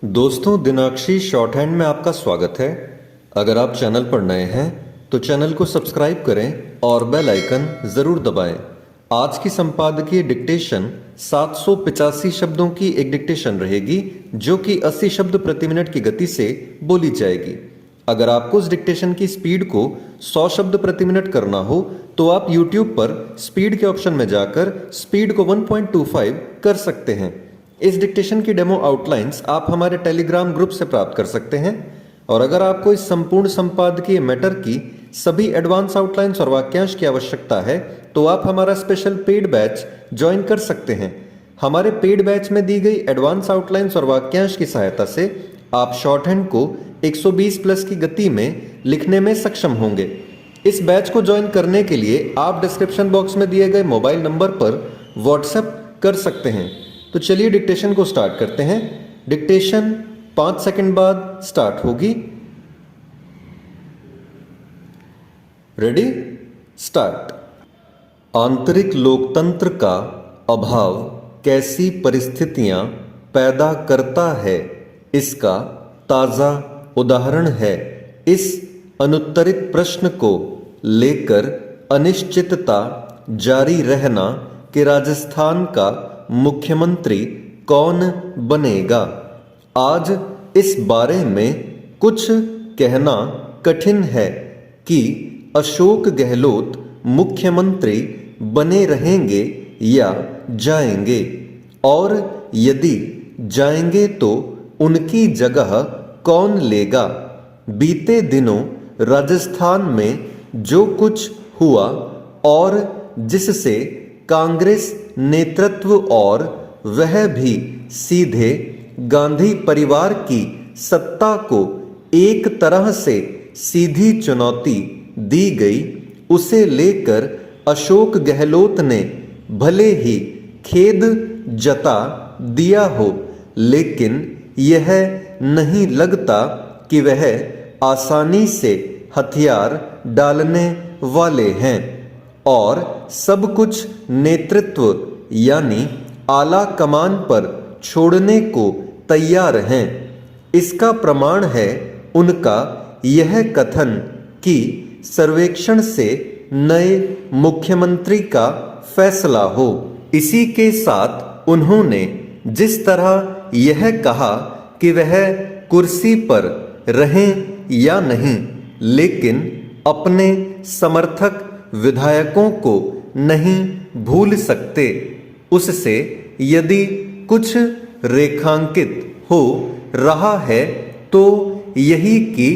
दोस्तों, दिनाक्षी short hand में आपका स्वागत है। अगर आप चैनल पर नए हैं तो चैनल को सब्सक्राइब करें और बेल आइकन जरूर दबाएं। आज की संपादकीय डिक्टेशन 785 शब्दों की एक डिक्टेशन रहेगी जो कि 80 शब्द प्रति मिनट की गति से बोली जाएगी। अगर आपको इस डिक्टेशन की स्पीड को 100 शब्द प्रति मिनट करना हो तो आप YouTube पर स्पीड के ऑप्शन में जाकर स्पीड को 1.25 कर सकते हैं। इस डिक्टेशन की डेमो आउटलाइंस आप हमारे टेलीग्राम ग्रुप से प्राप्त कर सकते हैं। और अगर आपको इस संपूर्ण संपादकीय मैटर की सभी एडवांस आउटलाइंस और वाक्यांश की आवश्यकता है तो आप हमारा स्पेशल पेड बैच ज्वाइन कर सकते हैं। हमारे पेड बैच में दी गई एडवांस आउटलाइंस और वाक्यांश की सहायता से आप शॉर्ट हैंड को 120 प्लस की गति में लिखने में सक्षम होंगे। इस बैच को ज्वाइन करने के लिए आप डिस्क्रिप्शन बॉक्स में दिए गए मोबाइल नंबर पर व्हाट्सएप कर सकते हैं। तो चलिए डिक्टेशन को स्टार्ट करते हैं। डिक्टेशन 5 सेकंड बाद स्टार्ट होगी। Ready, start. आंतरिक लोकतंत्र का अभाव कैसी परिस्थितियां पैदा करता है, इसका ताजा उदाहरण है। इस अनुत्तरित प्रश्न को लेकर अनिश्चितता जारी रहना कि राजस्थान का मुख्यमंत्री कौन बनेगा। आज इस बारे में कुछ कहना कठिन है कि अशोक गहलोत मुख्यमंत्री बने रहेंगे या जाएंगे, और यदि जाएंगे तो उनकी जगह कौन लेगा। बीते दिनों राजस्थान में जो कुछ हुआ और जिससे कांग्रेस नेतृत्व और वह भी सीधे गांधी परिवार की सत्ता को एक तरह से सीधी चुनौती दी गई, उसे लेकर अशोक गहलोत ने भले ही खेद जता दिया हो, लेकिन यह नहीं लगता कि वह आसानी से हथियार डालने वाले हैं और सब कुछ नेतृत्व यानी आला कमान पर छोड़ने को तैयार हैं। इसका प्रमाण है उनका यह कथन कि सर्वेक्षण से नए मुख्यमंत्री का फैसला हो। इसी के साथ उन्होंने जिस तरह यह कहा कि वह कुर्सी पर रहें या नहीं, लेकिन अपने समर्थक विधायकों को नहीं भूल सकते, उससे यदि कुछ रेखांकित हो रहा है तो यही कि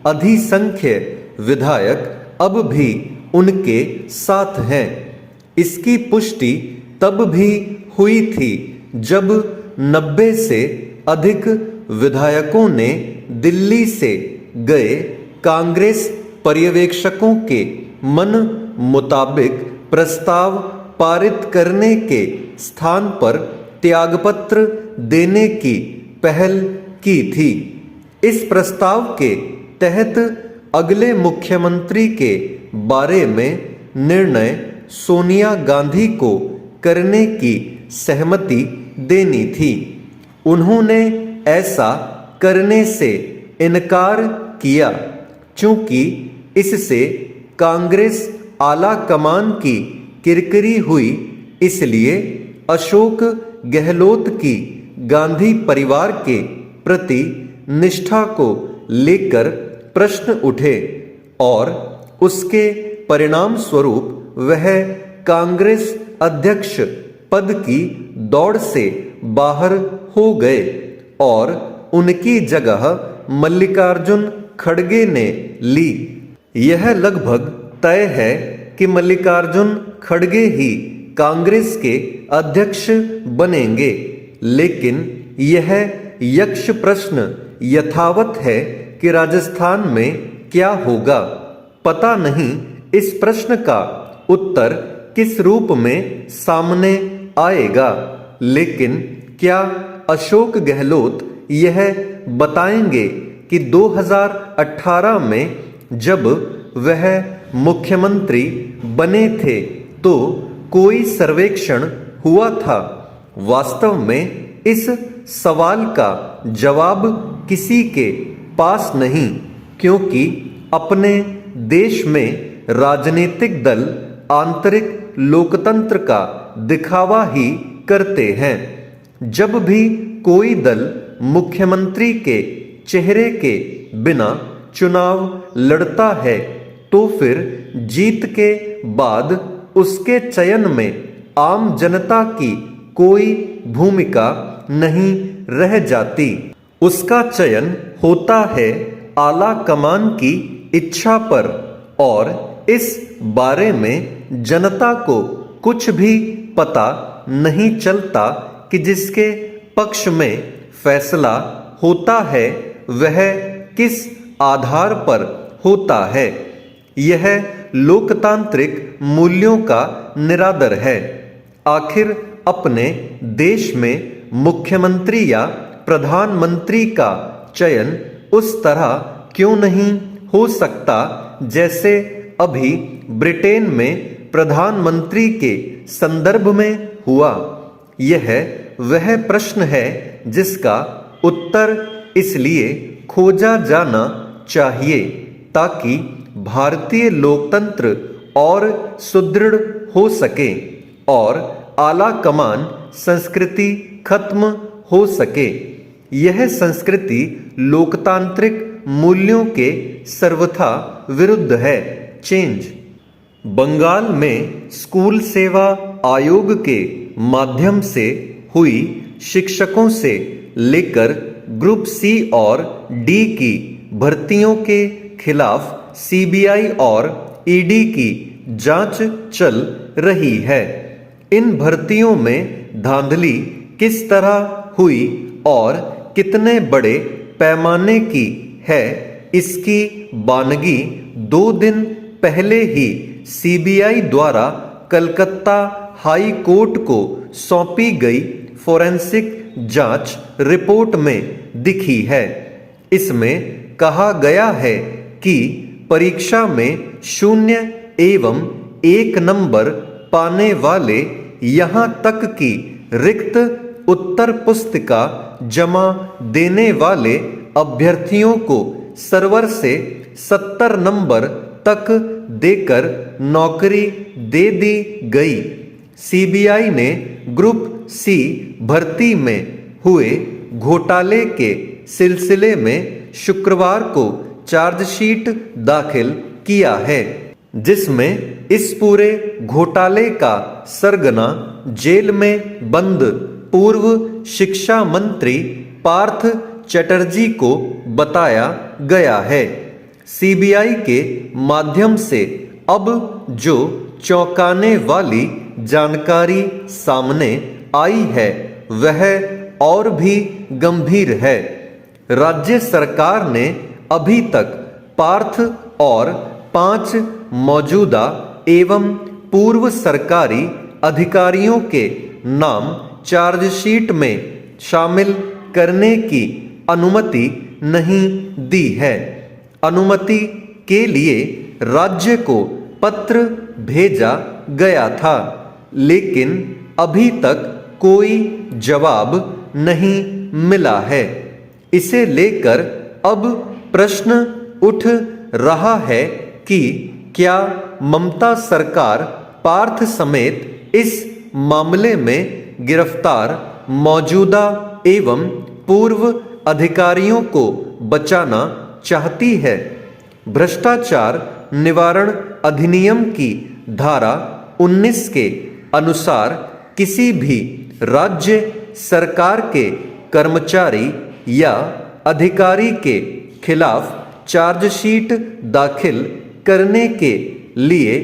अधिसंख्य विधायक अब भी उनके साथ हैं। इसकी पुष्टि तब भी हुई थी जब 90 से अधिक विधायकों ने दिल्ली से गए कांग्रेस पर्यवेक्षकों के मन मुताबिक प्रस्ताव पारित करने के स्थान पर त्यागपत्र देने की पहल की थी। इस प्रस्ताव के तहत अगले मुख्यमंत्री के बारे में निर्णय सोनिया गांधी को करने की सहमति देनी थी। उन्होंने ऐसा करने से इनकार किया क्योंकि इससे कांग्रेस आला कमान की किरकिरी हुई। इसलिए अशोक गहलोत की गांधी परिवार के प्रति निष्ठा को लेकर प्रश्न उठे और उसके परिणाम स्वरूप वह कांग्रेस अध्यक्ष पद की दौड़ से बाहर हो गए और उनकी जगह मल्लिकार्जुन खड़गे ने ली। यह लगभग तय है कि मल्लिकार्जुन खड़गे ही कांग्रेस के अध्यक्ष बनेंगे, लेकिन यह यक्ष प्रश्न यथावत है कि राजस्थान में क्या होगा। पता नहीं इस प्रश्न का उत्तर किस रूप में सामने आएगा, लेकिन क्या अशोक गहलोत यह बताएंगे कि 2018 में जब वह मुख्यमंत्री बने थे तो कोई सर्वेक्षण हुआ था। वास्तव में इस सवाल का जवाब किसी के पास नहीं, क्योंकि अपने देश में राजनीतिक दल आंतरिक लोकतंत्र का दिखावा ही करते हैं। जब भी कोई दल मुख्यमंत्री के चेहरे के बिना चुनाव लड़ता है तो फिर जीत के बाद उसके चयन में आम जनता की कोई भूमिका नहीं रह जाती। उसका चयन होता है आला कमान की इच्छा पर, और इस बारे में जनता को कुछ भी पता नहीं चलता कि जिसके पक्ष में फैसला होता है वह किस आधार पर होता है। यह लोकतांत्रिक मूल्यों का निरादर है। आखिर अपने देश में मुख्यमंत्री या प्रधानमंत्री का चयन उस तरह क्यों नहीं हो सकता जैसे अभी ब्रिटेन में प्रधानमंत्री के संदर्भ में हुआ? यह वह प्रश्न है जिसका उत्तर इसलिए खोजा जाना चाहिए ताकि भारतीय लोकतंत्र और सुदृढ़ हो सके और आला कमान संस्कृति खत्म हो सके। यह संस्कृति लोकतांत्रिक मूल्यों के सर्वथा विरुद्ध है। चेंज। बंगाल में स्कूल सेवा आयोग के माध्यम से हुई शिक्षकों से लेकर ग्रुप सी और डी की भर्तियों के खिलाफ सीबीआई और ईडी की जांच चल रही है। इन भर्तियों में धांधली किस तरह हुई और कितने बड़े पैमाने की है, इसकी बानगी 2 दिन पहले ही सीबीआई द्वारा कलकत्ता हाई कोर्ट को सौंपी गई फोरेंसिक जांच रिपोर्ट में दिखी है। इसमें कहा गया है कि परीक्षा में 0 एवं 1 नंबर पाने वाले यहाँ तक कि रिक्त उत्तर पुस्तिका जमा देने वाले अभ्यर्थियों को सर्वर से 70 नंबर तक देकर नौकरी दे दी गई। सीबीआई ने ग्रुप सी भर्ती में हुए घोटाले के सिलसिले में शुक्रवार को चार्जशीट दाखिल किया है, जिसमें इस पूरे घोटाले का सरगना जेल में बंद पूर्व शिक्षा मंत्री पार्थ चटर्जी को बताया गया है। सीबीआई के माध्यम से अब जो चौंकाने वाली जानकारी सामने आई है वह और भी गंभीर है। राज्य सरकार ने अभी तक पार्थ और 5 मौजूदा एवं पूर्व सरकारी अधिकारियों के नाम चार्जशीट में शामिल करने की अनुमति नहीं दी है। अनुमति के लिए राज्य को पत्र भेजा गया था, लेकिन अभी तक कोई जवाब नहीं मिला है। इसे लेकर अब प्रश्न उठ रहा है कि क्या ममता सरकार पार्थ समेत इस मामले में गिरफ्तार मौजूदा एवं पूर्व अधिकारियों को बचाना चाहती है? भ्रष्टाचार निवारण अधिनियम की धारा 19 के अनुसार किसी भी राज्य सरकार के कर्मचारी या अधिकारी के खिलाफ चार्जशीट दाखिल करने के लिए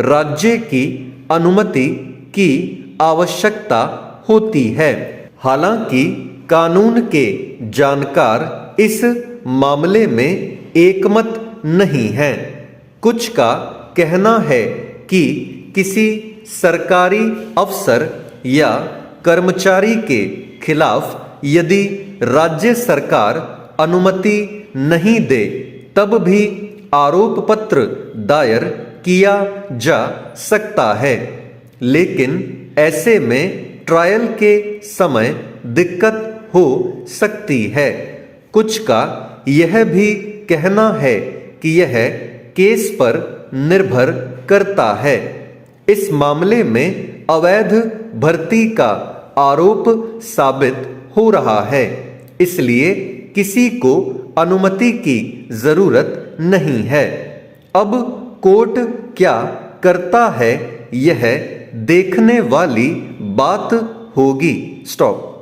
राज्य की अनुमति की आवश्यकता होती है। हालांकि कानून के जानकार इस मामले में एकमत नहीं हैं। कुछ का कहना है कि किसी सरकारी अफसर या कर्मचारी के खिलाफ यदि राज्य सरकार अनुमति नहीं दे तब भी आरोप पत्र दायर किया जा सकता है, लेकिन ऐसे में ट्रायल के समय दिक्कत हो सकती है। कुछ का यह भी कहना है कि यह केस पर निर्भर करता है। इस मामले में अवैध भर्ती का आरोप साबित हो रहा है, इसलिए किसी को अनुमति की जरूरत नहीं है। अब कोर्ट क्या करता है यह देखने वाली बात होगी। स्टॉप।